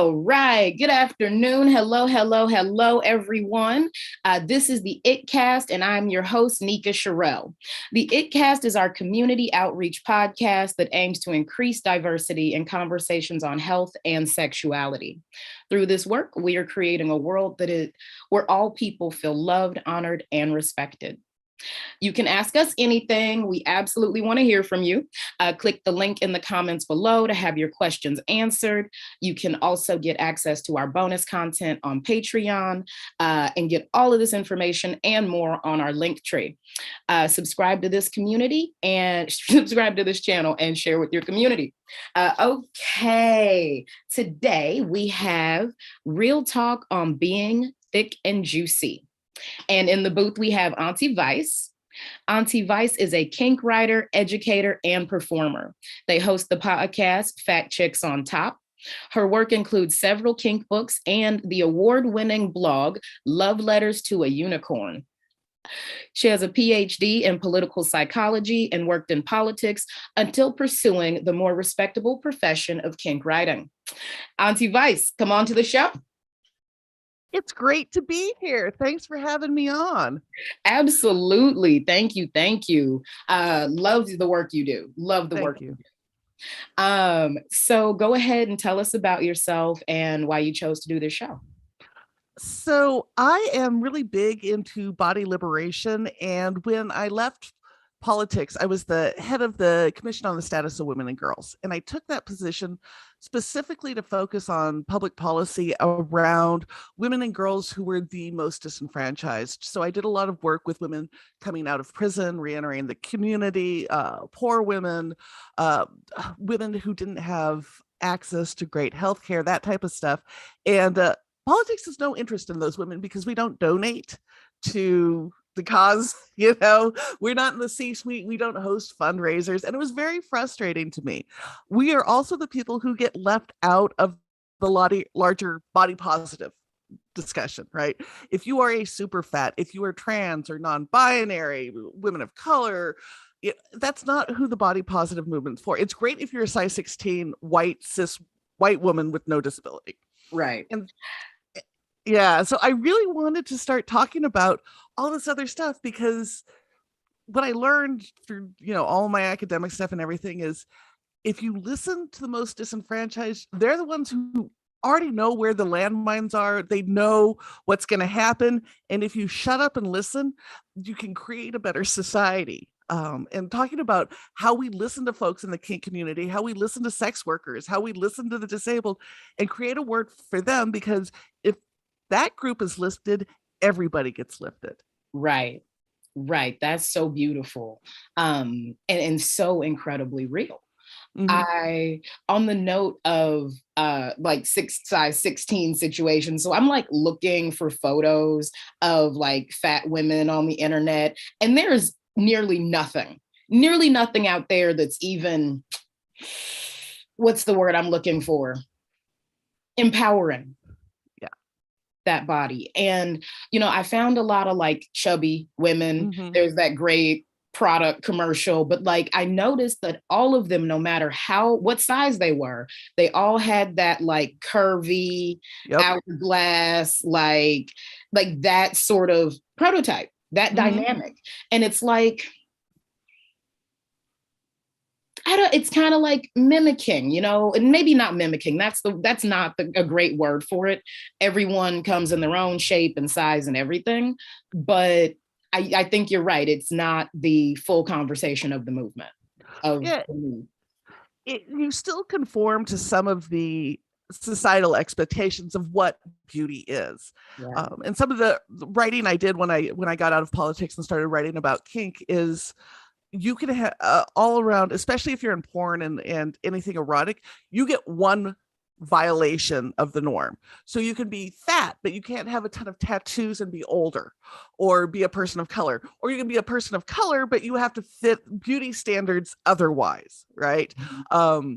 All right. Good afternoon. Hello, hello, hello, everyone. This is the ItCast, and I'm your host, Nika Sherrill. The ItCast is our community outreach podcast that aims to increase diversity in conversations on health and sexuality. Through this work, we are creating a world where all people feel loved, honored, and respected. You can ask us anything. We absolutely want to hear from you. Click the link in the comments below to have your questions answered. You can also get access to our bonus content on Patreon and get all of this information and more on our link tree. Subscribe to this community and subscribe to this channel and share with your community. Okay, today we have real talk on being thick and juicy. And in the booth, we have Auntie Vice. Auntie Vice is a kink writer, educator, and performer. They host the podcast Fat Chicks on Top. Her work includes several kink books and the award-winning blog Love Letters to a Unicorn. She has a Ph.D. in political psychology and worked in politics until pursuing the more respectable profession of kink writing. Auntie Vice, come on to the show. It's great to be here. Thanks for having me on. Absolutely. Thank you. Thank you. Love the work you do. Love the work you do. So go ahead and tell us about yourself and why you chose to do this show. So I am really big into body liberation. And when I left politics, I was the head of the Commission on the Status of Women and Girls. And I took that position specifically to focus on public policy around women and girls who were the most disenfranchised. So I did a lot of work with women coming out of prison, reentering the community, poor women, women who didn't have access to great healthcare, that type of stuff. And politics has no interest in those women because we don't donate to the cause, we're not in the C-suite, we don't host fundraisers, and it was very frustrating to me. We are also the people who get left out of the larger body positive discussion, right? If you are a super fat, if you are trans or non-binary, women of color, that's not who the body positive movement's for. It's great if you're a size 16 white cis white woman with no disability, right? And yeah, so I really wanted to start talking about all this other stuff because what I learned through, all my academic stuff and everything is if you listen to the most disenfranchised, they're the ones who already know where the landmines are. They know what's going to happen. And if you shut up and listen, you can create a better society. And talking about how we listen to folks in the kink community, how we listen to sex workers, how we listen to the disabled and create a word for them, because if that group is lifted, everybody gets lifted. Right. That's so beautiful. And so incredibly real. Mm-hmm. On the note of size 16 situations, so I'm like looking for photos of like fat women on the internet, and there's nearly nothing out there that's even, what's the word I'm looking for? Empowering. That body. And, I found a lot of like chubby women. Mm-hmm. There's that great product commercial, but like I noticed that all of them, no matter what size they were, they all had that like curvy hourglass, like that sort of prototype, that dynamic. And it's like, it's kind of like mimicking, and maybe not mimicking. That's not a great word for it. Everyone comes in their own shape and size and everything. But I think you're right. It's not the full conversation of the movement. You still conform to some of the societal expectations of what beauty is. Yeah. And some of the writing I did when I got out of politics and started writing about kink is you can have all around, especially if you're in porn and anything erotic, you get one violation of the norm. So you can be fat, but you can't have a ton of tattoos and be older, or be a person of color, or you can be a person of color, but you have to fit beauty standards otherwise, right? Mm-hmm.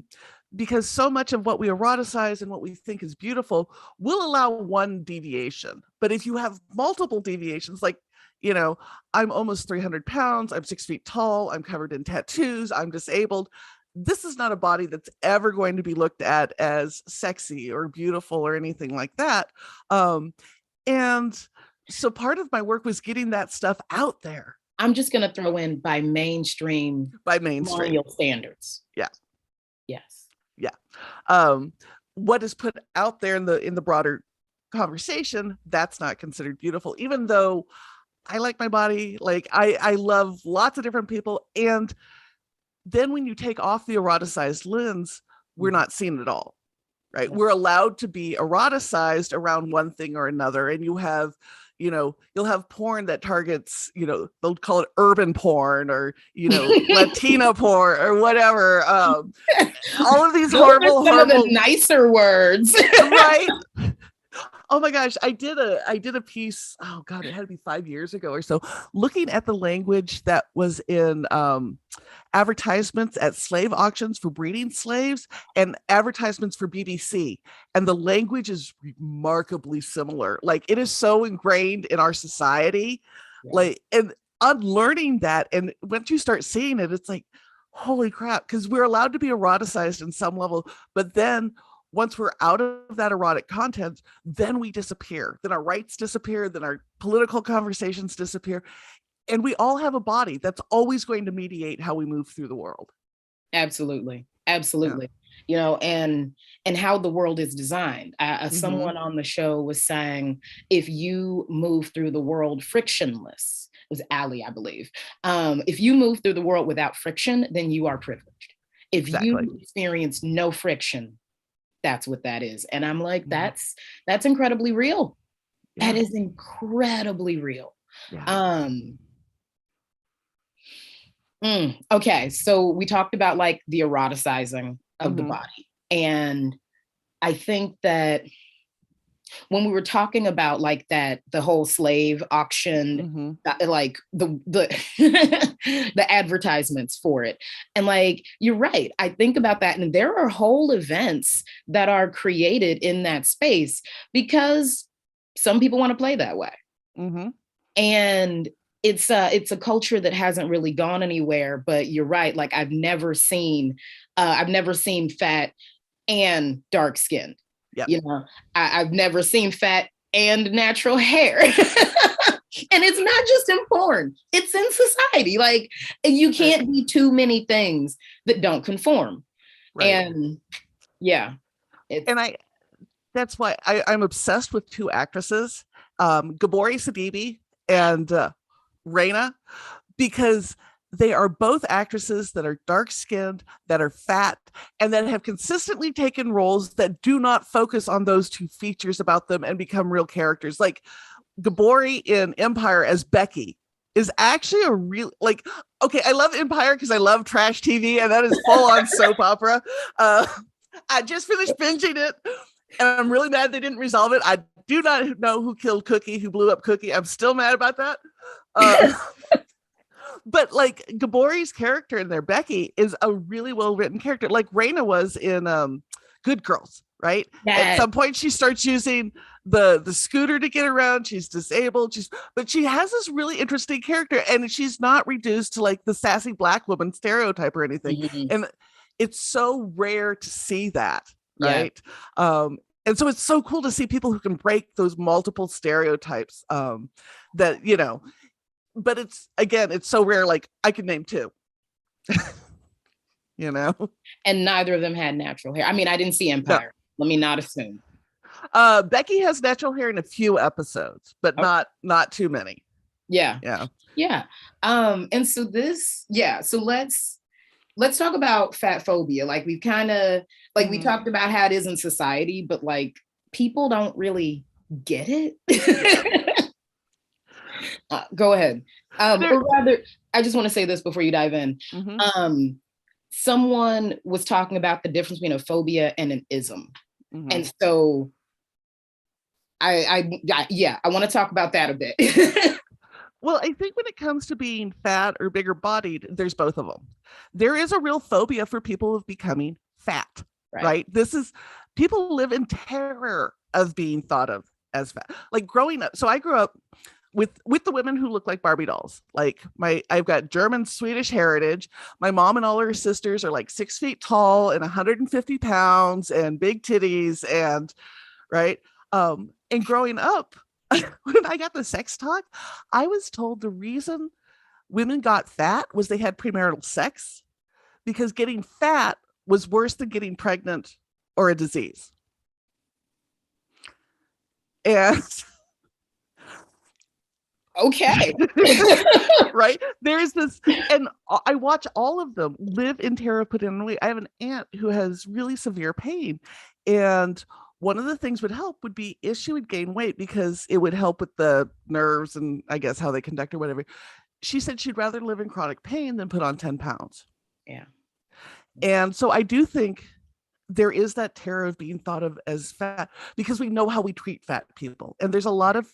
Because so much of what we eroticize and what we think is beautiful will allow one deviation. But if you have multiple deviations, like, I'm almost 300 pounds, I'm 6 feet tall, I'm covered in tattoos, I'm disabled, this is not a body that's ever going to be looked at as sexy or beautiful or anything like that. And so part of my work was getting that stuff out there. I'm just going to throw in by mainstream colonial standards. Yeah. Yes. Yeah. What is put out there in the broader conversation, that's not considered beautiful, even though I like my body. Like I love lots of different people. And then when you take off the eroticized lens, we're not seen at all. Right. Yeah. We're allowed to be eroticized around one thing or another. And you have, you'll have porn that targets, they'll call it urban porn or, Latina porn or whatever. All of these horrible of the nicer words. Right. Oh my gosh, I did a piece, oh God, it had to be 5 years ago or so, looking at the language that was in advertisements at slave auctions for breeding slaves and advertisements for BBC. And the language is remarkably similar. Like it is so ingrained in our society. Yeah. Like, and unlearning that, and once you start seeing it, it's like, holy crap, because we're allowed to be eroticized in some level, but then once we're out of that erotic content, then we disappear. Then our rights disappear. Then our political conversations disappear. And we all have a body that's always going to mediate how we move through the world. Absolutely. Absolutely. Yeah. And how the world is designed. Someone on the show was saying, if you move through the world frictionless, it was Allie, I believe. If you move through the world without friction, then you are privileged. If you experience no friction, that's what that is. And I'm like, that's incredibly real. Yeah. That is incredibly real. Yeah. Okay. So we talked about like the eroticizing of the body. And I think that when we were talking about like that, the whole slave auction, like the the advertisements for it. And like, you're right. I think about that. And there are whole events that are created in that space because some people want to play that way. And it's a culture that hasn't really gone anywhere, but you're right. Like I've never seen fat and dark skinned. Yep. I've never seen fat and natural hair. And it's not just in porn, it's in society. Like you can't be too many things that don't conform. Right. And yeah. That's why I'm obsessed with two actresses, Gabori Sidibe and Raina, because they are both actresses that are dark-skinned, that are fat, and that have consistently taken roles that do not focus on those two features about them and become real characters. Like Gabori in Empire as Becky is actually a real, like, okay, I love Empire because I love trash TV, and that is full-on soap opera. I just finished binging it, and I'm really mad they didn't resolve it. I do not know who killed Cookie, who blew up Cookie. I'm still mad about that. But like Gabori's character in there, Becky, is a really well-written character. Like Raina was in Good Girls, right? Yes. At some point she starts using the scooter to get around. She's disabled. But she has this really interesting character, and she's not reduced to like the sassy Black woman stereotype or anything. And it's so rare to see that, right? Yeah. And so it's so cool to see people who can break those multiple stereotypes that, but it's so rare. Like I could name two, and neither of them had natural hair. I mean, I didn't see Empire. No. Let me not assume. Becky has natural hair in a few episodes, but not too many. Yeah. And so so let's talk about fat phobia. Like we've kind of we talked about how it is in society, but like people don't really get it. Go ahead. Or rather, I just want to say this before you dive in. Someone was talking about the difference between a phobia and an ism. And so I want to talk about that a bit. Well, I think when it comes to being fat or bigger bodied, there's both of them. There is a real phobia for people of becoming fat, right? People live in terror of being thought of as fat. Like growing up. So I grew up with the women who look like Barbie dolls. Like I've got German Swedish heritage. My mom and all her sisters are like 6 feet tall and 150 pounds and big titties and right. And growing up, when I got the sex talk, I was told the reason women got fat was they had premarital sex, because getting fat was worse than getting pregnant or a disease. And okay. Right, there's this, and I watch all of them live in terror, put in weight. I have an aunt who has really severe pain, and one of the things would help would be if she would gain weight, because it would help with the nerves and I guess how they conduct or whatever. She said she'd rather live in chronic pain than put on 10 pounds. Yeah. And so I do think there is that terror of being thought of as fat, because we know how we treat fat people. And there's a lot of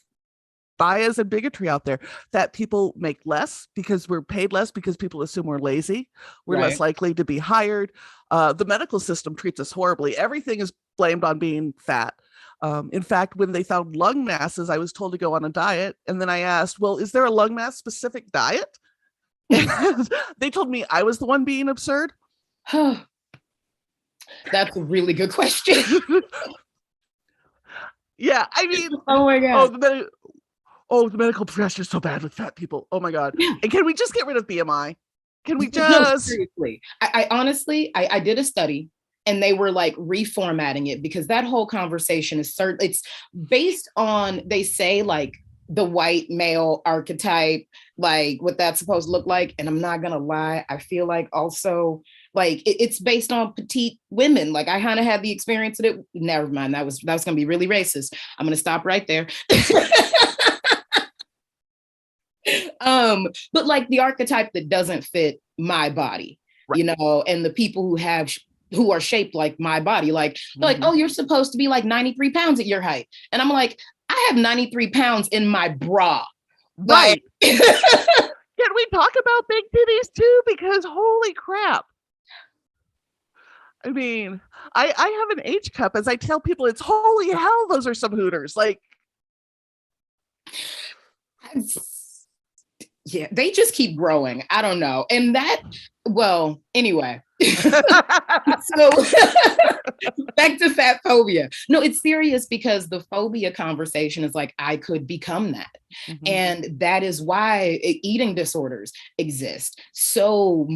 bias and bigotry out there that people make less because we're paid less, because people assume we're lazy. We're less likely to be hired. The medical system treats us horribly. Everything is blamed on being fat. In fact, when they found lung masses, I was told to go on a diet. And then I asked, well, is there a lung mass specific diet? And they told me I was the one being absurd. That's a really good question. Yeah, I mean, oh my God. The medical profession is so bad with fat people. Oh my God. Yeah. And can we just get rid of BMI? Can we just? No, seriously. I honestly, I did a study and they were like reformatting it, because that whole conversation is it's based on, they say like the white male archetype, like what that's supposed to look like. And I'm not gonna lie, I feel like also like it's based on petite women. Like I kind of had the experience of it. Never mind, that was gonna be really racist. I'm gonna stop right there. But like the archetype that doesn't fit my body, right, you know, and the people who are shaped like my body, like they're like, oh, you're supposed to be like 93 pounds at your height. And I'm like, I have 93 pounds in my bra. Right. Like, can we talk about big titties too? Because holy crap. I mean, I have an H cup. As I tell people, it's holy hell, those are some hooters. Like, yeah, they just keep growing. I don't know. And that, well, anyway. So back to fat phobia. No, it's serious, because the phobia conversation is like, I could become that. Mm-hmm. And that is why eating disorders exist so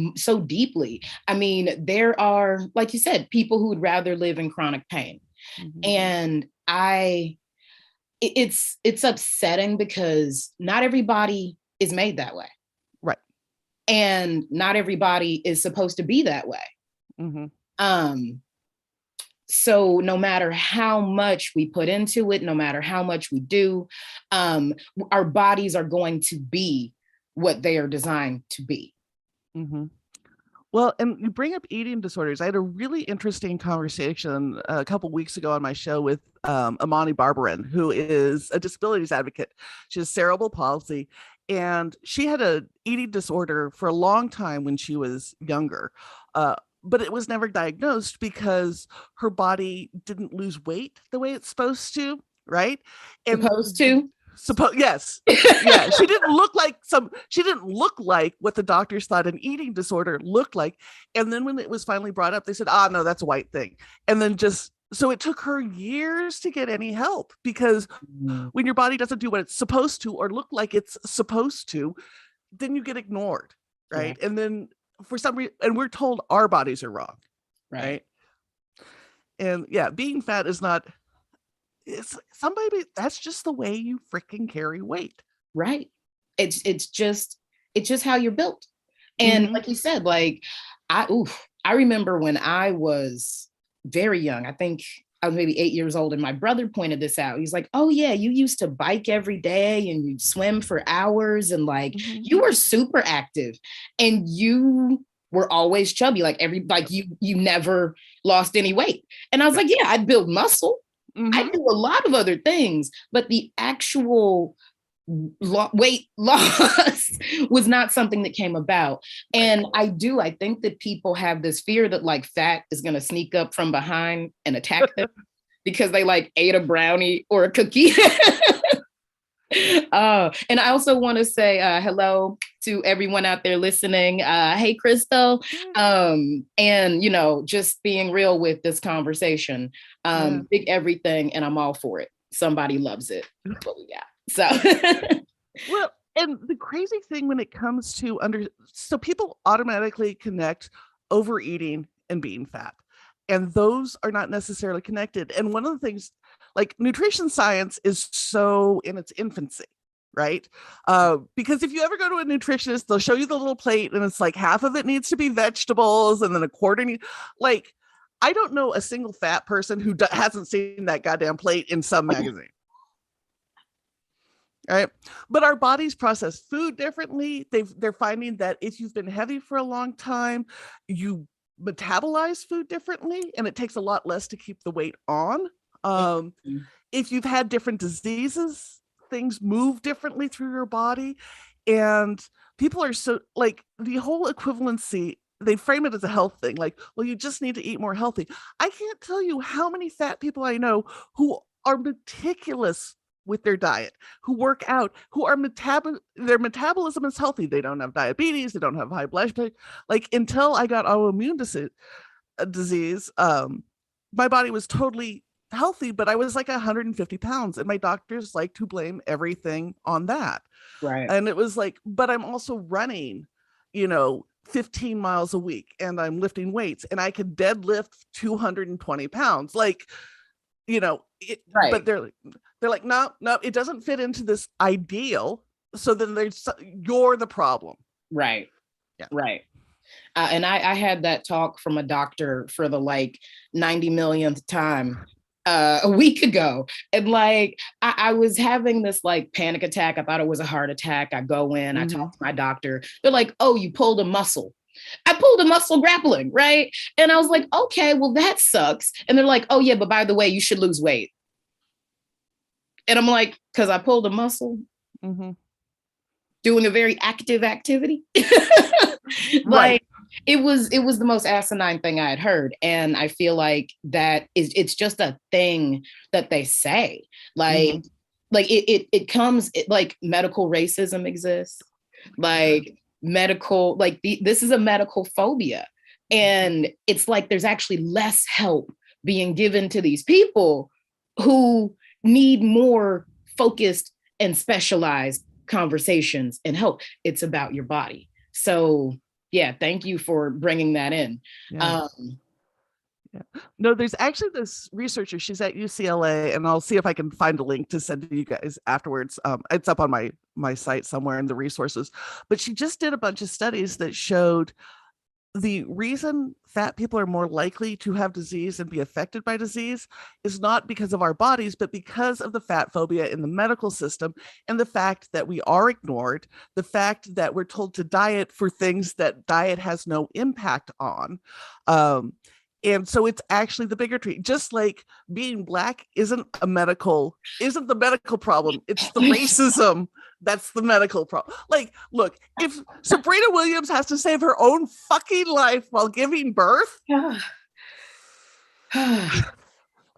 deeply. I mean, there are, like you said, people who would rather live in chronic pain. Mm-hmm. And it's upsetting, because not everybody is made that way. Right. And not everybody is supposed to be that way. Mm-hmm. So no matter how much we put into it, no matter how much we do, our bodies are going to be what they are designed to be. Mm-hmm. Well, and you bring up eating disorders. I had a really interesting conversation a couple of weeks ago on my show with Amani Barbarin, who is a disabilities advocate. She has cerebral palsy, and she had an eating disorder for a long time when she was younger. But it was never diagnosed because her body didn't lose weight the way it's supposed to, right? Yes. Yeah. She didn't look like what the doctors thought an eating disorder looked like. And then when it was finally brought up, they said, no, that's a white thing. And then so it took her years to get any help, because when your body doesn't do what it's supposed to or look like it's supposed to, then you get ignored. Right. Yeah. And then for some reason, and we're told our bodies are wrong. Right. And yeah, being fat is not, that's just the way you freaking carry weight. Right. It's just how you're built. And like you said, like I remember when I was very young, I think I was maybe 8 years old, and my brother pointed this out. He's like, oh yeah, you used to bike every day and you'd swim for hours, and like you were super active and you were always chubby, like you never lost any weight. And I was like, yeah, I'd build muscle. I do a lot of other things, but the actual weight loss was not something that came about. And I think that people have this fear that like fat is going to sneak up from behind and attack them because they like ate a brownie or a cookie. And I also want to say hello to everyone out there listening. Hey, Crystal. And, just being real with this conversation. Big everything, and I'm all for it. Somebody loves it. That's what we got. So, well, and the crazy thing when it comes to so people automatically connect overeating and being fat, and those are not necessarily connected. And one of the things, like nutrition science is so in its infancy, right? Because if you ever go to a nutritionist, they'll show you the little plate and it's like half of it needs to be vegetables and then a quarter like, I don't know a single fat person who hasn't seen that goddamn plate in some magazine. Right. But our bodies process food differently. They're finding that if you've been heavy for a long time, you metabolize food differently, and it takes a lot less to keep the weight on. If you've had different diseases, things move differently through your body. And people are so like the whole equivalency, they frame it as a health thing. Like, well, you just need to eat more healthy. I can't tell you how many fat people I know who are meticulous with their diet, who work out, who are their metabolism is healthy. They don't have diabetes. They don't have high blood pressure. Like, until I got autoimmune disease, my body was totally healthy, but I was like 150 pounds, and my doctors like to blame everything on that. Right. And it was like, but I'm also running, 15 miles a week, and I'm lifting weights, and I could deadlift 220 pounds. Like, right. But they're like, no, it doesn't fit into this ideal. So then you're the problem. Right. Yeah. Right. And I had that talk from a doctor for the 90 millionth time a week ago. And I was having this panic attack. I thought it was a heart attack. I go in, I talk to my doctor. They're like, oh, you pulled a muscle. I pulled a muscle grappling, right? And I was like, okay, well, that sucks. And they're like, oh yeah, but by the way, you should lose weight. And I'm like, because I pulled a muscle, doing a very active activity. Right. It was the most asinine thing I had heard. And I feel like it's just a thing that they say. It comes, medical racism exists. Medical, this is a medical phobia. And it's like there's actually less help being given to these people who need more focused and specialized conversations and help. It's about your body. So yeah, thank you for bringing that in. Yeah. No, there's actually this researcher, she's at UCLA, and I'll see if I can find a link to send to you guys afterwards. It's up on my site somewhere in the resources, but she just did a bunch of studies that showed the reason fat people are more likely to have disease and be affected by disease is not because of our bodies, but because of the fat phobia in the medical system, and the fact that we are ignored, the fact that we're told to diet for things that diet has no impact on. And so it's actually the bigotry. Just like being Black isn't the medical problem. It's the racism that's the medical problem. Like, look, if Sabrina Williams has to save her own fucking life while giving birth, like,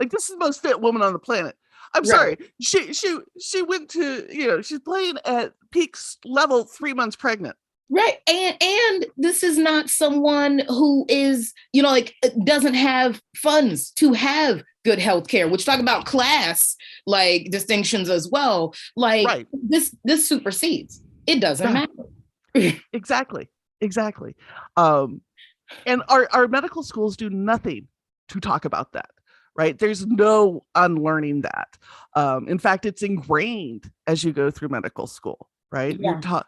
this is the most fit woman on the planet. I'm sorry. She went to, she's playing at peak level 3 months pregnant. Right. And this is not someone who is, doesn't have funds to have good health care, which talk about class, distinctions as well. Right. This supersedes. It doesn't matter. Exactly. And our medical schools do nothing to talk about that. Right. There's no unlearning that. In fact, it's ingrained as you go through medical school. Right. Yeah. You're taught.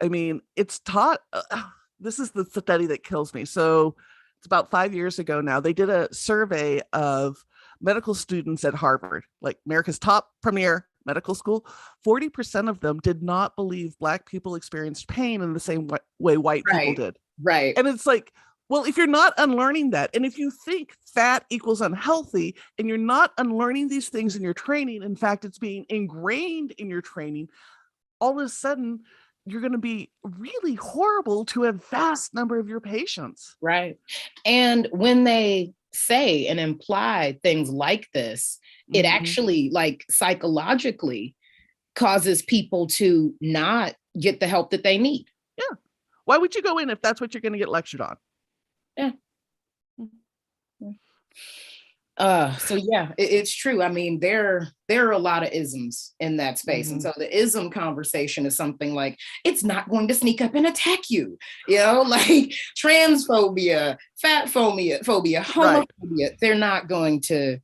I mean, it's taught. This is the study that kills me. So it's about 5 years ago now. They did a survey of medical students at Harvard, like America's top premier medical school. 40% of them did not believe Black people experienced pain in the same way white people did. Right. And it's like, well, if you're not unlearning that, and if you think fat equals unhealthy, and you're not unlearning these things in your training, in fact, it's being ingrained in your training, all of a sudden, you're going to be really horrible to a vast number of your patients. Right. And when they say and imply things like this, it actually, psychologically, causes people to not get the help that they need. Yeah. Why would you go in if that's what you're going to get lectured on? Yeah. So yeah, it's true. I mean, there are a lot of isms in that space. And so the ism conversation is something like, it's not going to sneak up and attack you, like transphobia, fat phobia, homophobia. Right. They're not going to,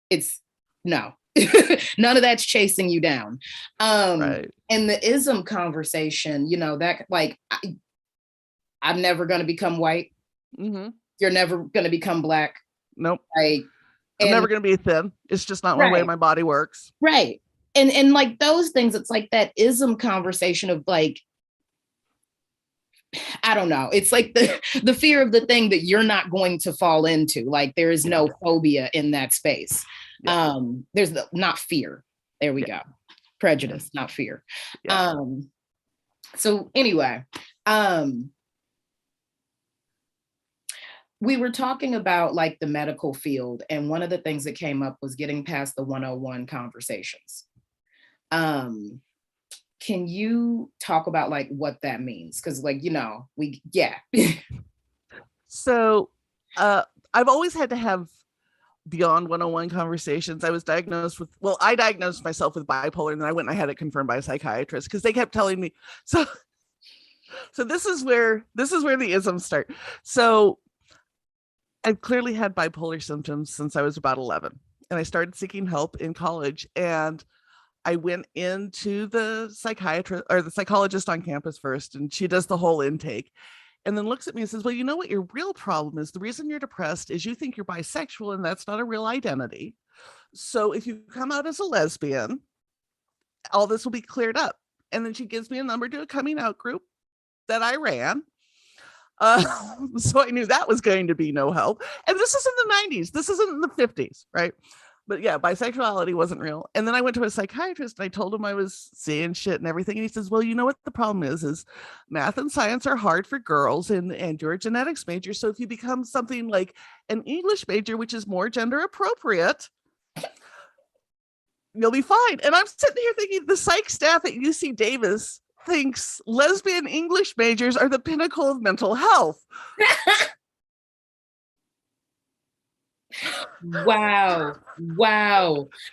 it's no, none of that's chasing you down. Right. And the ism conversation, that like, I'm never going to become white. You're never going to become black. Nope. Like, I'm never going to be thin. It's just not one way my body works. Right. And like those things, it's like that ism conversation of like, I don't know. It's like the fear of the thing that you're not going to fall into. Like there is no phobia in that space. Yeah. There's not fear. There we go. Prejudice, not fear. Yeah. So anyway, we were talking about like the medical field, and one of the things that came up was getting past the 101 conversations. Can you talk about like what that means? Because like, So I've always had to have beyond 101 conversations. I diagnosed myself with bipolar, and then I went and I had it confirmed by a psychiatrist because they kept telling me. So this is where the isms start. So I've clearly had bipolar symptoms since I was about 11, and I started seeking help in college, and I went into the psychiatrist or the psychologist on campus first, and she does the whole intake and then looks at me and says, well, you know what your real problem is? The reason you're depressed is you think you're bisexual, and that's not a real identity. So if you come out as a lesbian, all this will be cleared up. And then she gives me a number to a coming out group that I ran. So I knew that was going to be no help. And this is in the 90s. This isn't in the 50s, right? But yeah, bisexuality wasn't real. And then I went to a psychiatrist and I told him I was seeing shit and everything. And he says, well, you know what the problem is math and science are hard for girls, and you're a genetics major. So if you become something like an English major, which is more gender appropriate, you'll be fine. And I'm sitting here thinking the psych staff at UC Davis thinks lesbian English majors are the pinnacle of mental health. Wow.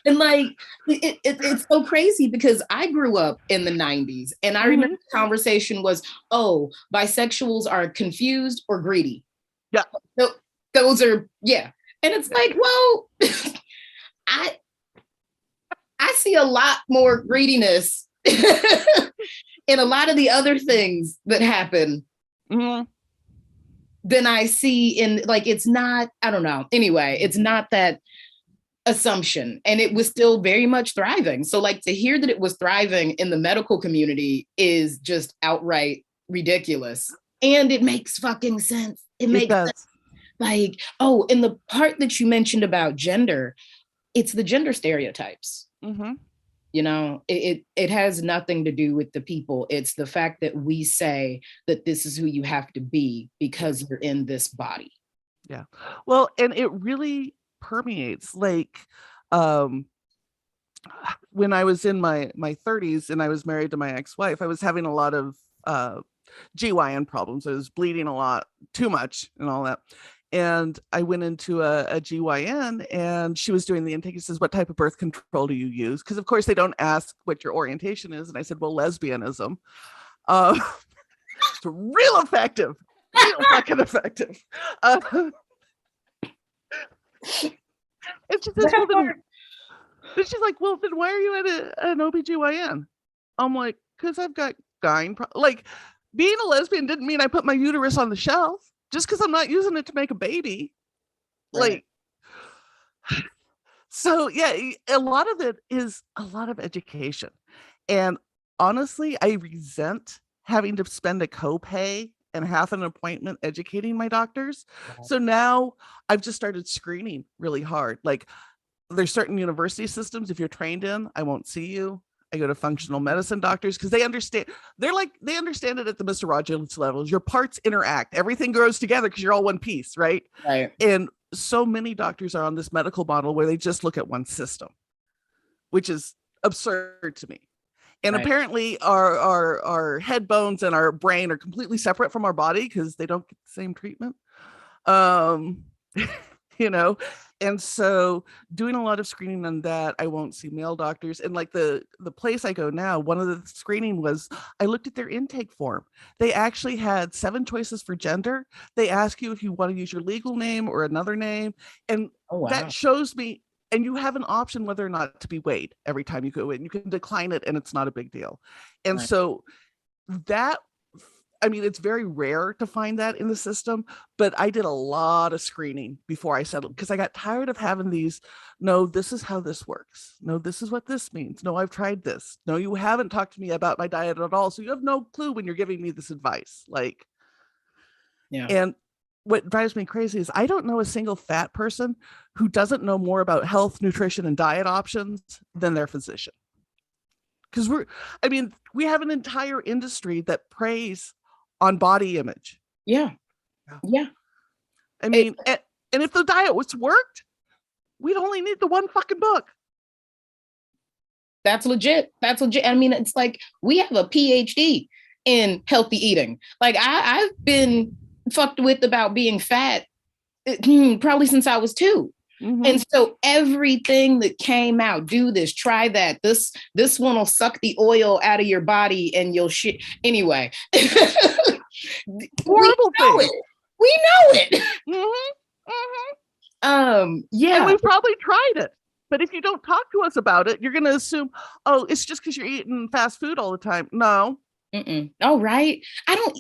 And like, it's so crazy because I grew up in the 90s, and I remember the conversation was, oh, bisexuals are confused or greedy. Yeah. So those are, yeah. And it's like, well, I see a lot more greediness in a lot of the other things that happen than I see in, like, it's not, I don't know. Anyway, it's not that assumption. And it was still very much thriving. So like to hear that it was thriving in the medical community is just outright ridiculous. And it makes fucking sense. It makes sense. Like, oh, and the part that you mentioned about gender, it's the gender stereotypes. It has nothing to do with the people. It's the fact that we say that this is who you have to be because you're in this body. Yeah. Well, and it really permeates. Like when I was in my 30s and I was married to my ex-wife, I was having a lot of GYN problems. I was bleeding a lot, too much and all that. And I went into a GYN, and she was doing the intake. She says, what type of birth control do you use? Because of course they don't ask what your orientation is. And I said, well, lesbianism. It's real effective. Real fucking effective. And she says, well, then she's like, well, then why are you at an OBGYN? I'm like, because I've got like being a lesbian didn't mean I put my uterus on the shelf. Just because I'm not using it to make a baby. Right. Like, so yeah, a lot of it is a lot of education. And honestly, I resent having to spend a copay and half an appointment educating my doctors. Wow. So now I've just started screening really hard. Like there's certain university systems, if you're trained in, I won't see you. I go to functional medicine doctors because they understand it at the Mr. Rogers levels. Your parts interact. Everything grows together because you're all one piece, right? Right. And so many doctors are on this medical model where they just look at one system, which is absurd to me. And apparently our head bones and our brain are completely separate from our body because they don't get the same treatment. You know, and so doing a lot of screening on that, I won't see male doctors. And like the place I go now, one of the screening was, I looked at their intake form. They actually had 7 choices for gender. They ask you if you want to use your legal name or another name. And that shows me, and you have an option whether or not to be weighed every time you go in. You can decline it and it's not a big deal. And so that, I mean, it's very rare to find that in the system, but I did a lot of screening before I settled because I got tired of having these, no, this is how this works. No, this is what this means. No, I've tried this. No, you haven't talked to me about my diet at all. So you have no clue when you're giving me this advice. Like, and what drives me crazy is I don't know a single fat person who doesn't know more about health, nutrition, and diet options than their physician. Because we have an entire industry that preys on body image. Yeah. I mean, and if the diet was worked, we'd only need the one fucking book. That's legit. I mean, it's like we have a Ph.D. in healthy eating. Like I've been fucked with about being fat probably since I was 2. And so everything that came out, do this, try that, this one will suck the oil out of your body and you'll shit. Anyway, horrible thing. We know it. And we've probably tried it. But if you don't talk to us about it, you're going to assume, oh, it's just because you're eating fast food all the time. No. Oh, right. I don't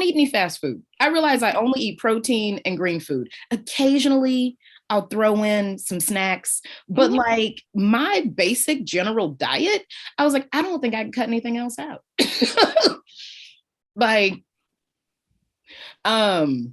eat any fast food. I realize I only eat protein and green food. Occasionally, I'll throw in some snacks, but like my basic general diet, I was like, I don't think I can cut anything else out. Like, oh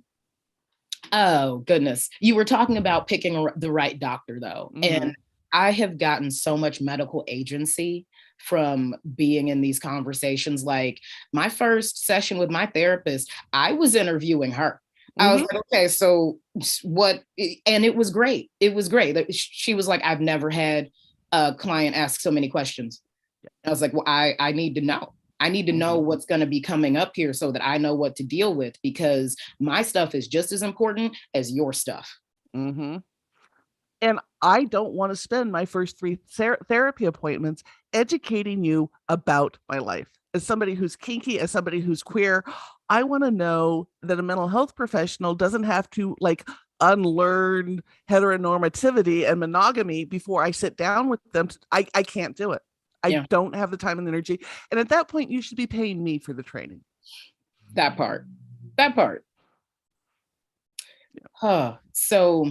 goodness. You were talking about picking the right doctor though. And I have gotten so much medical agency from being in these conversations. Like my first session with my therapist, I was interviewing her. I was like, okay, so what? And it was great. It was great. She was like, I've never had a client ask so many questions. I was like, well, I need to know. I need to know what's going to be coming up here so that I know what to deal with, because my stuff is just as important as your stuff. And I don't want to spend my first 3 therapy appointments educating you about my life. As somebody who's kinky, as somebody who's queer, I want to know that a mental health professional doesn't have to like unlearn heteronormativity and monogamy before I sit down with them. I can't do it. I don't have the time and energy. And at that point, you should be paying me for the training. That part. So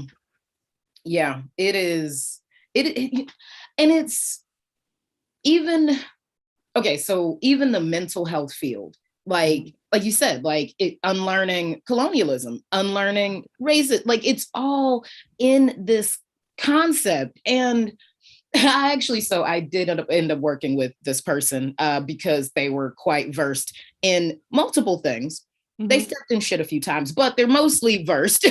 yeah, it is. And it's even, okay, so even the mental health field, like you said, like unlearning colonialism, unlearning racism, like it's all in this concept. And I did end up working with this person because they were quite versed in multiple things. They stepped in shit a few times, but they're mostly versed.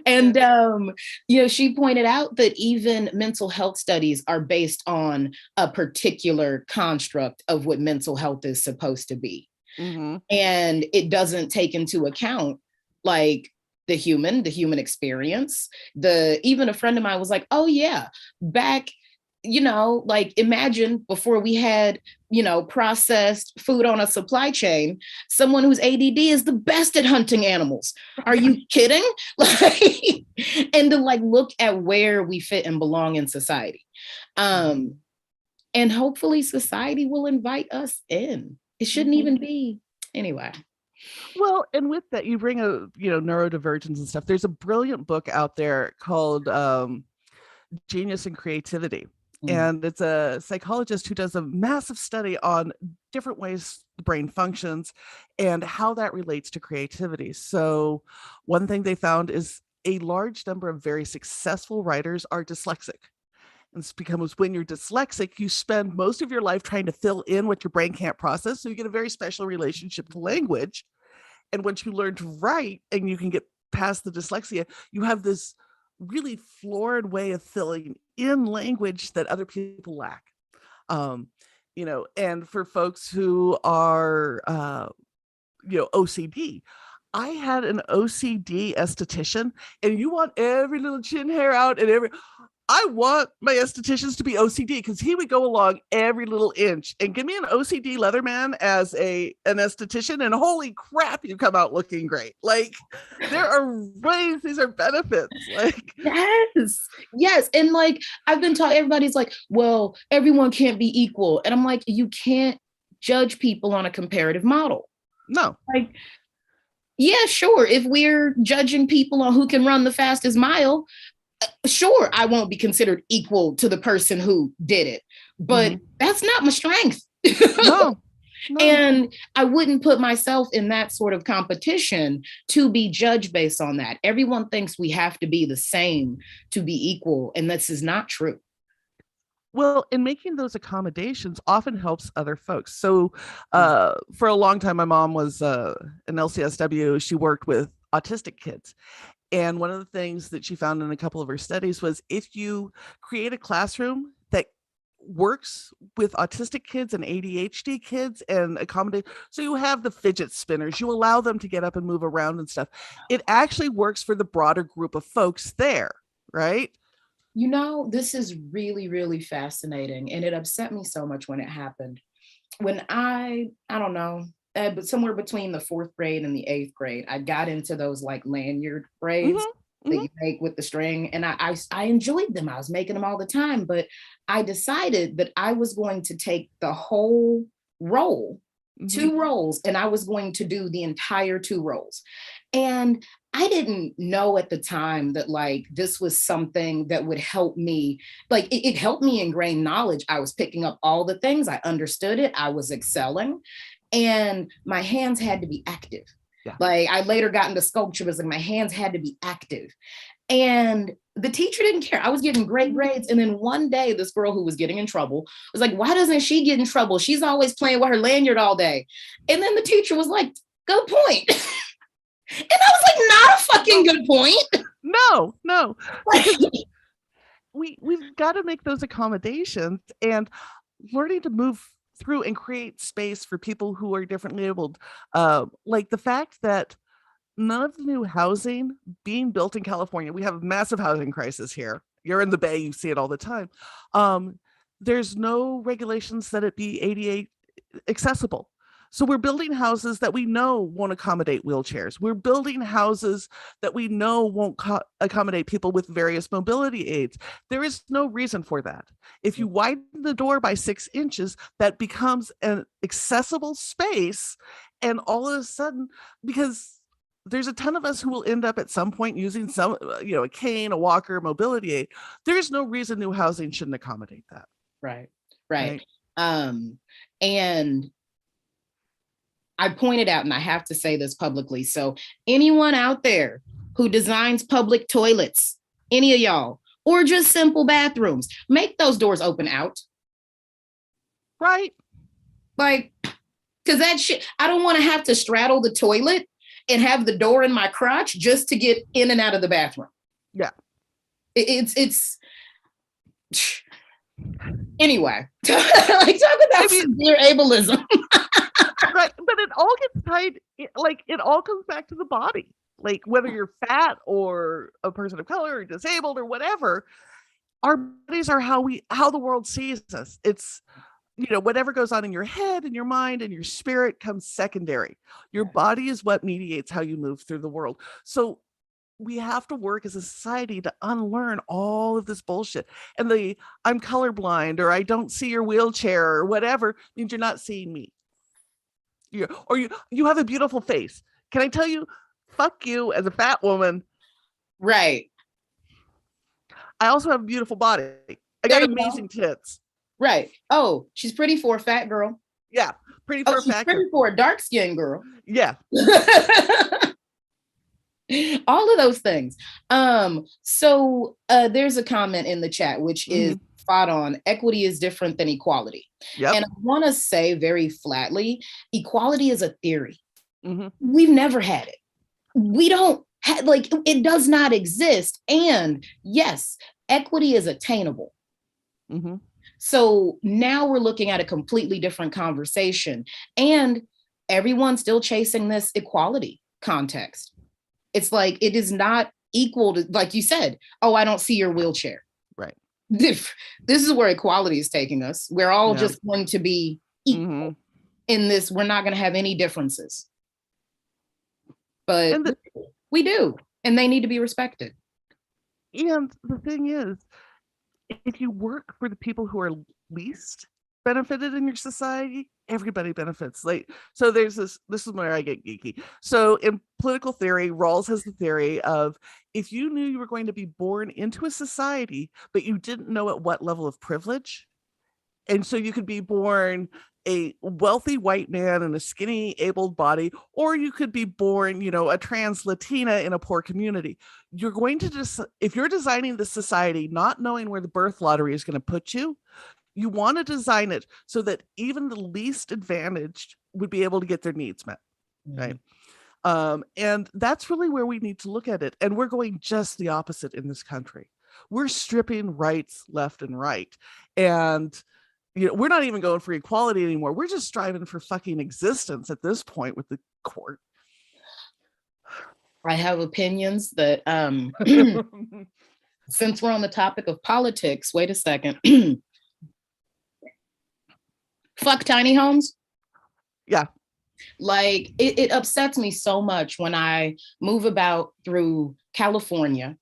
And, she pointed out that even mental health studies are based on a particular construct of what mental health is supposed to be. And it doesn't take into account like the human experience. Even a friend of mine was like, oh yeah, back, like imagine before we had, processed food on a supply chain, someone who's ADD is the best at hunting animals. Are you kidding? Like, and to like look at where we fit and belong in society. And hopefully society will invite us in. It shouldn't even be anyway. Well, and with that, you bring neurodivergence and stuff. There's a brilliant book out there called Genius and Creativity. And it's a psychologist who does a massive study on different ways the brain functions and how that relates to creativity. So one thing they found is a large number of very successful writers are dyslexic. And it's because when you're dyslexic, you spend most of your life trying to fill in what your brain can't process. So you get a very special relationship to language. And once you learn to write and you can get past the dyslexia, you have this really florid way of filling in language that other people lack. And for folks who are, OCD, I had an OCD esthetician, and you want every little chin hair out and I want my estheticians to be OCD, because he would go along every little inch, and give me an OCD Leatherman as an esthetician, and holy crap, you come out looking great. Like, there are ways, these are benefits. Like, yes. And like, I've been taught, everybody's like, well, everyone can't be equal. And I'm like, you can't judge people on a comparative model. No. Like, yeah, sure. If we're judging people on who can run the fastest mile, sure, I won't be considered equal to the person who did it, but that's not my strength. No. And I wouldn't put myself in that sort of competition to be judged based on that. Everyone thinks we have to be the same to be equal, and this is not true. Well, and making those accommodations often helps other folks. So for a long time, my mom was an LCSW. She worked with autistic kids. And one of the things that she found in a couple of her studies was, if you create a classroom that works with autistic kids and ADHD kids and accommodate, so you have the fidget spinners, you allow them to get up and move around and stuff, it actually works for the broader group of folks there, right? This is really, really fascinating. And it upset me so much when it happened. When I don't know, but somewhere between the 4th grade and the 8th grade, I got into those like lanyard braids that you make with the string. And I enjoyed them. I was making them all the time, but I decided that I was going to take the whole roll, 2 rolls, and I was going to do the entire 2 rolls. And I didn't know at the time that like this was something that would help me. Like it helped me ingrain knowledge. I was picking up all the things. I understood it. I was excelling. And my hands had to be active. Yeah. Like I later got into sculpture, was like my hands had to be active. And the teacher didn't care. I was getting great grades. And then one day, this girl who was getting in trouble was like, why doesn't she get in trouble? She's always playing with her lanyard all day. And then the teacher was like, good point. And I was like, not a fucking good point. No. We've got to make those accommodations, and learning to move through and create space for people who are differently abled. Like the fact that none of the new housing being built in California, we have a massive housing crisis here. You're in the Bay, you see it all the time. There's no regulations that it be ADA accessible. So we're building houses that we know won't accommodate wheelchairs. We're building houses that we know won't accommodate people with various mobility aids. There is no reason for that. If you widen the door by 6 inches, that becomes an accessible space. And all of a sudden, because there's a ton of us who will end up at some point using a cane, a walker, a mobility aid. There's no reason new housing shouldn't accommodate that. Right. And I pointed out, and I have to say this publicly. So anyone out there who designs public toilets, any of y'all, or just simple bathrooms, make those doors open out. Right. Like, because that shit, I don't want to have to straddle the toilet and have the door in my crotch just to get in and out of the bathroom. Yeah. It's anyway, like talk about severe ableism. Right, but it all gets tied, like it all comes back to the body. Like whether you're fat or a person of color or disabled or whatever, our bodies are how the world sees us. It's, whatever goes on in your head and your mind and your spirit comes secondary. Your body is what mediates how you move through the world. So we have to work as a society to unlearn all of this bullshit. And I'm colorblind, or I don't see your wheelchair, or whatever means you're not seeing me. You have a beautiful face. Can I tell you, fuck you as a fat woman. Right. I also have a beautiful body. I got amazing tits. Right. Oh, she's pretty for a fat girl. Yeah. Pretty for a fat girl. Pretty for a dark skinned girl. Yeah. All of those things. So there's a comment in the chat, which is spot on. Equity is different than equality. Yep. And I want to say very flatly, equality is a theory. We've never had it. We don't have, like, it does not exist. And yes, equity is attainable. So now we're looking at a completely different conversation. And everyone's still chasing this equality context. It's like, it is not equal to, like you said, oh, I don't see your wheelchair. Right. This is where equality is taking us. We're all just going to be equal in this. We're not going to have any differences. But we do, and they need to be respected. And the thing is, if you work for the people who are least benefited in your society, everybody benefits. Like, so there's this is where I get geeky. So in political theory, Rawls has the theory of, if you knew you were going to be born into a society, but you didn't know at what level of privilege, and so you could be born a wealthy white man in a skinny, abled body, or you could be born, a trans Latina in a poor community. You're going to if you're designing the society, not knowing where the birth lottery is going to put you, you want to design it so that even the least advantaged would be able to get their needs met. Right. And that's really where we need to look at it. And we're going just the opposite in this country. We're stripping rights left and right. And we're not even going for equality anymore. We're just striving for fucking existence at this point with the court. I have opinions that, since we're on the topic of politics, wait a second. Fuck tiny homes. Yeah. Like, it upsets me so much when I move about through California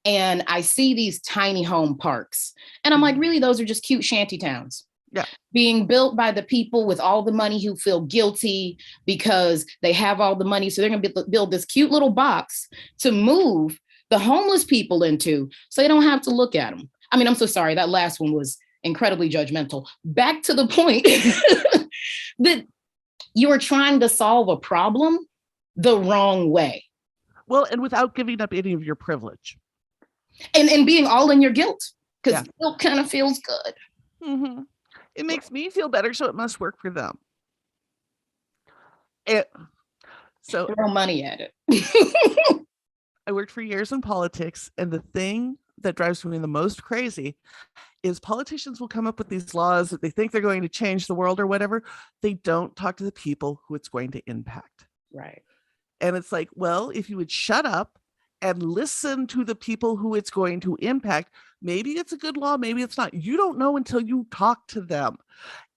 and I see these tiny home parks. And I'm like, really, those are just cute shanty towns. Yeah. Being built by the people with all the money who feel guilty because they have all the money. So they're going to build this cute little box to move the homeless people into so they don't have to look at them. I mean, I'm so sorry. That last one was incredibly judgmental. Back to the point that you are trying to solve a problem the wrong way. Well, and without giving up any of your privilege. And being all in your guilt, because guilt kind of feels good. Mm-hmm. It makes me feel better, so it must work for them. So throw money at it. I worked for years in politics, and the thing that drives me the most crazy is politicians will come up with these laws that they think they're going to change the world or whatever. They don't talk to the people who it's going to impact. Right. And it's like, well, if you would shut up and listen to the people who it's going to impact, maybe it's a good law, maybe it's not. You don't know until you talk to them.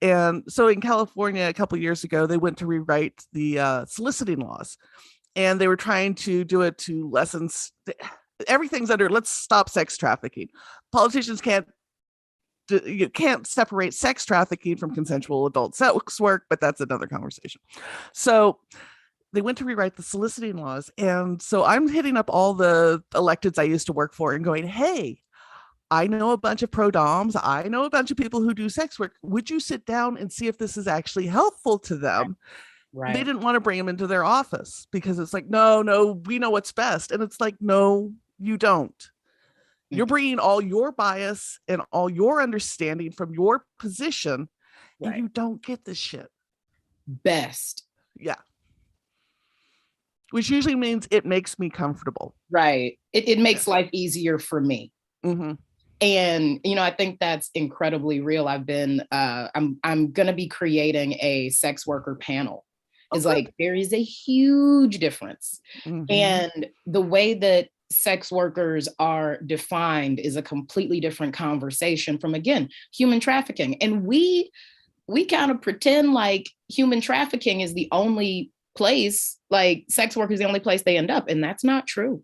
And so in California, a couple of years ago, they went to rewrite the soliciting laws. And they were trying to do it to lessen, everything's under, let's stop sex trafficking. Politicians you can't separate sex trafficking from consensual adult sex work, but that's another conversation. So they went to rewrite the soliciting laws. And so I'm hitting up all the electeds I used to work for and going, hey, I know a bunch of pro-doms. I know a bunch of people who do sex work. Would you sit down and see if this is actually helpful to them? Right. They didn't want to bring them into their office because it's like, no, we know what's best. And it's like, no, you don't. Mm-hmm. You're bringing all your bias and all your understanding from your position, and you don't get this shit. Best. Yeah. Which usually means it makes me comfortable. Right. It makes life easier for me. Mm-hmm. And, I think that's incredibly real. I've been, I'm going to be creating a sex worker panel. It's like, there is a huge difference. Mm-hmm. And the way that sex workers are defined is a completely different conversation from, again, human trafficking. And we kind of pretend like human trafficking is the only place, like sex work is the only place they end up. And that's not true.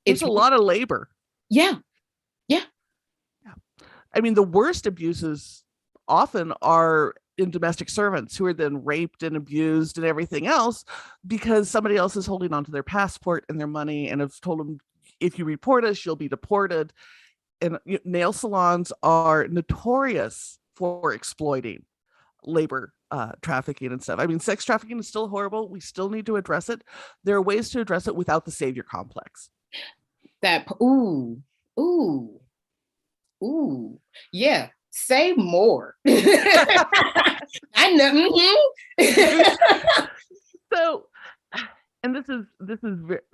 It's a lot of labor. Yeah. I mean, the worst abuses often are in domestic servants who are then raped and abused and everything else because somebody else is holding onto their passport and their money and have told them, if you report us, you'll be deported. And nail salons are notorious for exploiting labor trafficking and stuff. I mean, sex trafficking is still horrible. We still need to address it. There are ways to address it without the savior complex. Yeah. Say more. I know. So And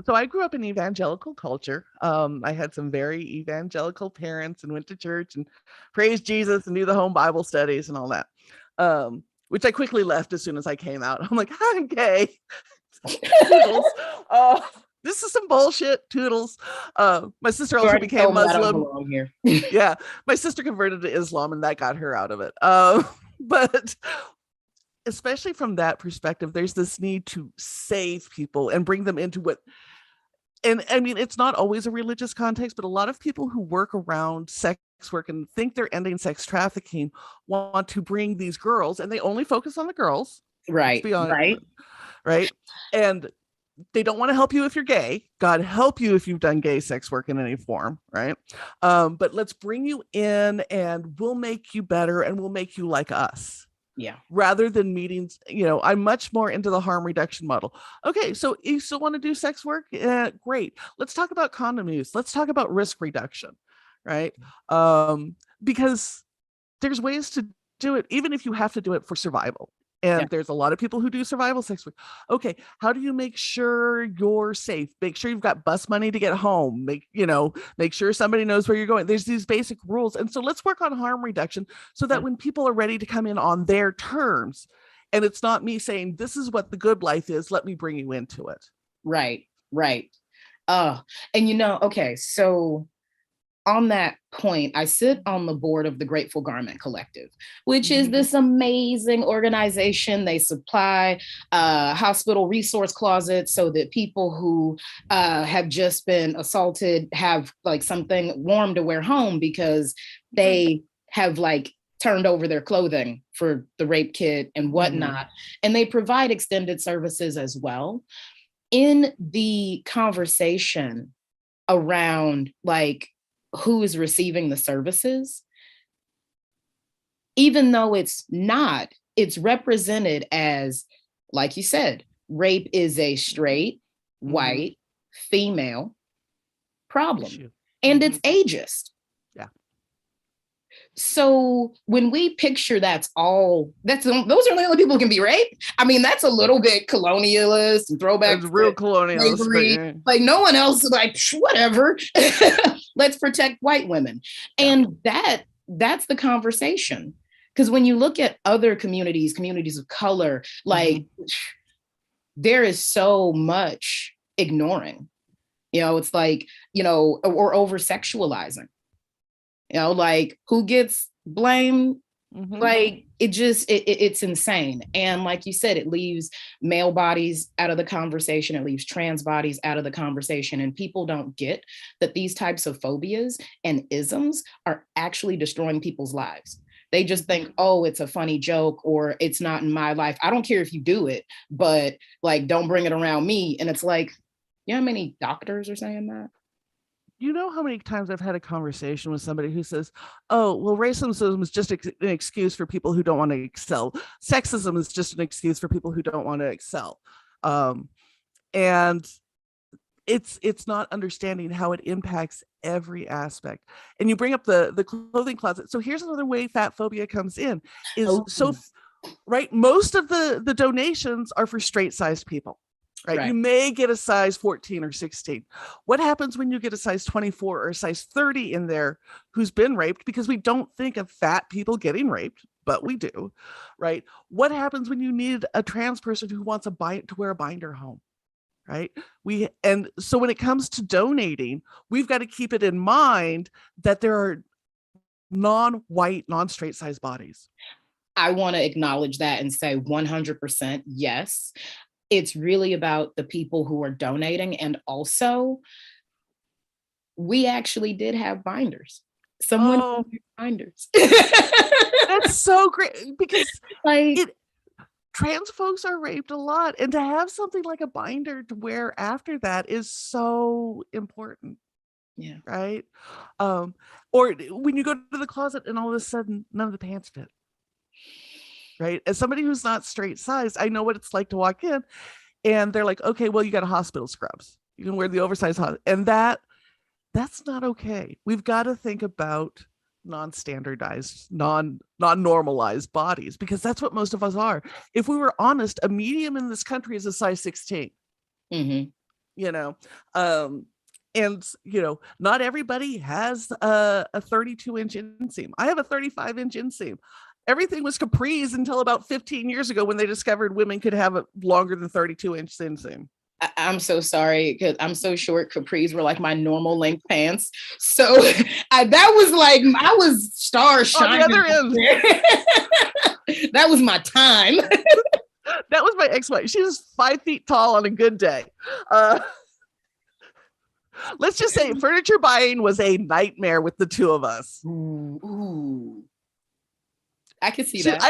so I grew up in evangelical culture. I had some very evangelical parents and went to church and praised Jesus and do the home Bible studies and all that. Which I quickly left as soon as I came out. I'm like, I'm gay. Toodles. This is some bullshit. Toodles. My sister You also already became told me I don't Muslim. belong here. Yeah, my sister converted to Islam, and that got her out of it. But especially from that perspective, there's this need to save people and bring them into what, and I mean, it's not always a religious context, but a lot of people who work around sex work and think they're ending sex trafficking want to bring these girls, and they only focus on the girls. Let's Right, be honest, right. right? And they don't want to help you if you're gay. God help you if you've done gay sex work in any form, right? But let's bring you in, and we'll make you better, and we'll make you like us. Yeah. Rather than meetings, I'm much more into the harm reduction model. Okay, so you still want to do sex work? Great. Let's talk about condom use. Let's talk about risk reduction, right? Because there's ways to do it, even if you have to do it for survival. And there's a lot of people who do survival sex work. Okay, how do you make sure you're safe? Make sure you've got bus money to get home. Make sure somebody knows where you're going. There's these basic rules. And so let's work on harm reduction so that when people are ready to come in on their terms, and it's not me saying, this is what the good life is, let me bring you into it. Right, right. And okay, so on that point, I sit on the board of the Grateful Garment Collective, which is this amazing organization. They supply hospital resource closets so that people who have just been assaulted have like something warm to wear home because they have like turned over their clothing for the rape kit and whatnot. And they provide extended services as well. In the conversation around like who is receiving the services, even though it's not, it's represented as, like you said, rape is a straight, white, female problem. And it's ageist. Yeah. So when we picture those are the only people who can be raped. I mean, that's a little bit colonialist and throwback. It's real colonialist. But, like no one else is like, whatever. Let's protect white women. And that's the conversation. Because when you look at other communities of color, like there is so much ignoring. It's like, or over sexualizing. Like who gets blamed? Like it's insane. And like you said, it leaves male bodies out of the conversation. It leaves trans bodies out of the conversation. And people don't get that these types of phobias and isms are actually destroying people's lives. They just think, oh, it's a funny joke or it's not in my life. I don't care if you do it, but like, don't bring it around me. And it's like, you know how many doctors are saying that? You know how many times I've had a conversation with somebody who says, oh, well, racism is just an excuse for people who don't want to excel. Sexism is just an excuse for people who don't want to excel. And it's not understanding how it impacts every aspect. And you bring up the clothing closet. So here's another way fat phobia comes in is right. Most of the donations are for straight sized people. Right? You may get a size 14 or 16. What happens when you get a size 24 or a size 30 in there who's been raped? Because we don't think of fat people getting raped, but we do, right? What happens when you need a trans person who wants to wear a binder home? Right? And so when it comes to donating, we've got to keep it in mind that there are non-white, non-straight size bodies. I want to acknowledge that and say 100% yes. It's really about the people who are donating. And also, we actually did have binders. Someone binders. That's so great because trans folks are raped a lot. And to have something like a binder to wear after that is so important. Yeah. Right. Or when you go to the closet and all of a sudden none of the pants fit. Right. As somebody who's not straight sized, I know what it's like to walk in and they're like, okay, well, you got a hospital scrubs. You can wear the oversized and that's not okay. We've got to think about non-standardized, non-normalized bodies because that's what most of us are. If we were honest, a medium in this country is a size 16. Mm-hmm. You know, and not everybody has a 32-inch inseam. I have a 35-inch inseam. Everything was capris until about 15 years ago when they discovered women could have a longer than 32-inch inseam. I'm so sorry because I'm so short. Capris were like my normal length pants. So that was like, I was star shining. On the other end. That was my time. That was my ex-wife. She was 5 feet tall on a good day. Let's just say furniture buying was a nightmare with the two of us. Ooh. I could see that.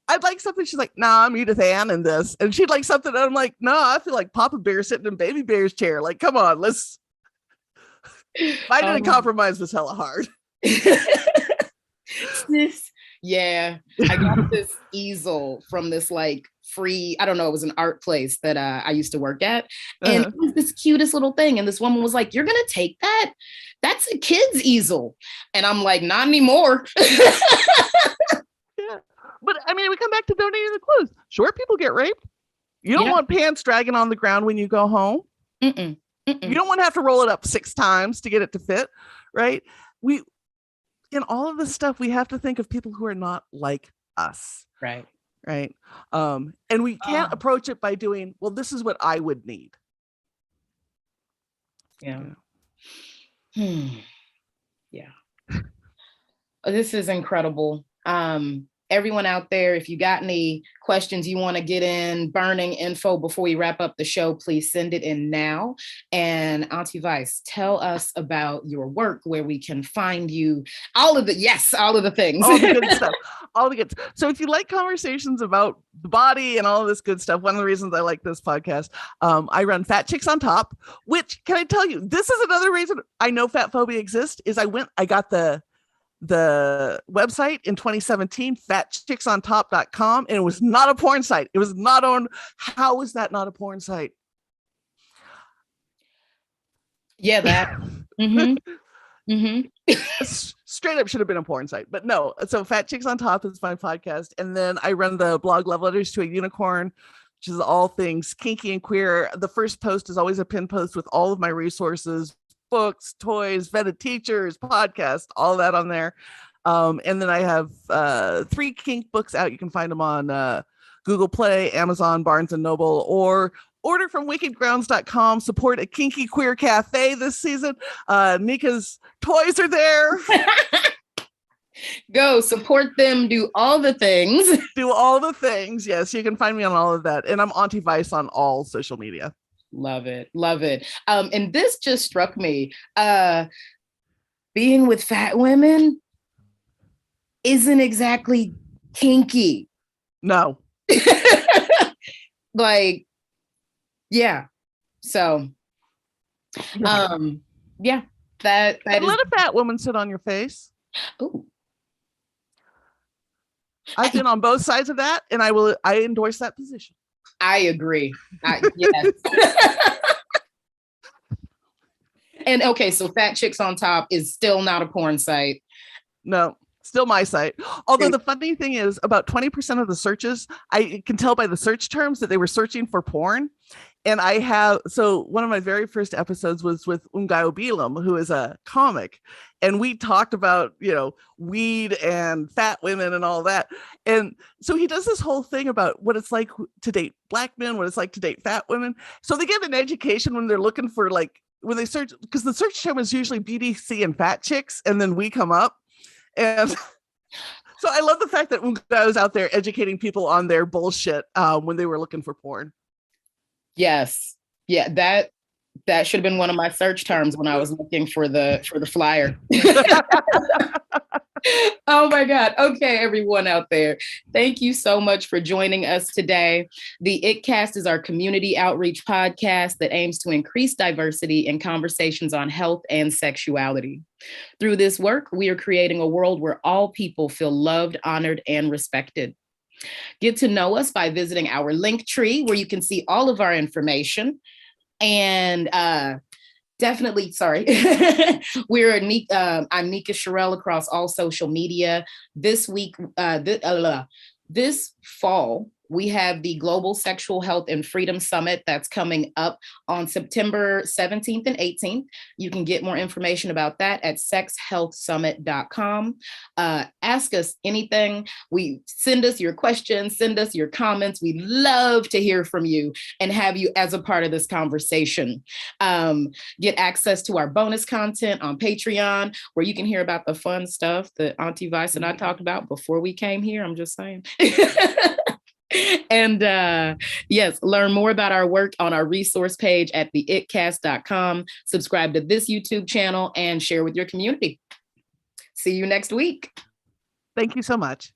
I'd like something. She's like, nah, I'm Edith Ann in this. And she'd like something. And I'm like, no, I feel like Papa Bear sitting in Baby Bear's chair. Like, come on, let's finding a compromise was hella hard. Yeah, I got this easel from this like free, I don't know, it was an art place that I used to work at. And it was this cutest little thing. And this woman was like, you're going to take that? That's a kid's easel. And I'm like, not anymore. Yeah. But I mean, we come back to donating the clothes. Short people get raped. You don't want pants dragging on the ground when you go home. Mm-mm. Mm-mm. You don't want to have to roll it up 6 times to get it to fit, right? In all of this stuff, we have to think of people who are not like us. Right. Right. And we can't approach it by doing, well, this is what I would need. Yeah. Yeah. This is incredible. Everyone out there, if you got any questions you want to get in, burning info before we wrap up the show, please send it in now. And Auntie Vice, tell us about your work, where we can find you, all of the things. All the good stuff. All the good. So if you like conversations about the body and all of this good stuff, one of the reasons I like this podcast, I run Fat Chicks on Top, which, can I tell you, this is another reason I know fat phobia exists, is I got the website in 2017, fatchicksontop.com, and it was not a porn site. It was not on. How is that not a porn site? Yeah, that. Straight up should have been a porn site, but no. So Fat Chicks on Top is my podcast, and then I run the blog Love Letters to a Unicorn, which is all things kinky and queer. The first post is always a pin post with all of my resources, books, toys, vetted teachers, podcasts, all that on there. And then I have 3 kink books out. You can find them on Google Play, Amazon, Barnes and Noble, or order from wickedgrounds.com. Support a kinky queer cafe this season. Nika's toys are there. Go support them. Do all the things. Do all the things. Yes, you can find me on all of that. And I'm Auntie Vice on all social media. Love it. Love it. And this just struck me. Being with fat women isn't exactly kinky. No. Like, yeah. So, yeah, that let is. a fat woman sit on your face. Ooh. I've been on both sides of that, and I endorse that position. I agree. Yes. And okay, so Fat Chicks on Top is still not a porn site. No, still my site. Although the funny thing is, about 20% of the searches, I can tell by the search terms that they were searching for porn. And so one of my very first episodes was with Ungai Obilum, who is a comic. And we talked about, weed and fat women and all that. And so he does this whole thing about what it's like to date Black men, what it's like to date fat women. So they give an education when they're looking for, like, when they search, because the search term is usually BDC and fat chicks, and then we come up. And so I love the fact that Ungai was out there educating people on their bullshit when they were looking for porn. Yes. Yeah, that should have been one of my search terms when I was looking for the flyer. Oh my God. Okay, everyone out there. Thank you so much for joining us today. The ItCast is our community outreach podcast that aims to increase diversity in conversations on health and sexuality. Through this work, we are creating a world where all people feel loved, honored, and respected. Get to know us by visiting our link tree, where you can see all of our information. And definitely, sorry, I'm Nika Sherelle across all social media. This week, this fall, We have the Global Sexual Health and Freedom Summit that's coming up on September 17th and 18th. You can get more information about that at sexhealthsummit.com. Ask us anything. Send us your questions, send us your comments. We love to hear from you and have you as a part of this conversation. Get access to our bonus content on Patreon, where you can hear about the fun stuff that Auntie Vice and I talked about before we came here. I'm just saying. And yes, learn more about our work on our resource page at theitcast.com. Subscribe to this YouTube channel and share with your community. See you next week. Thank you so much.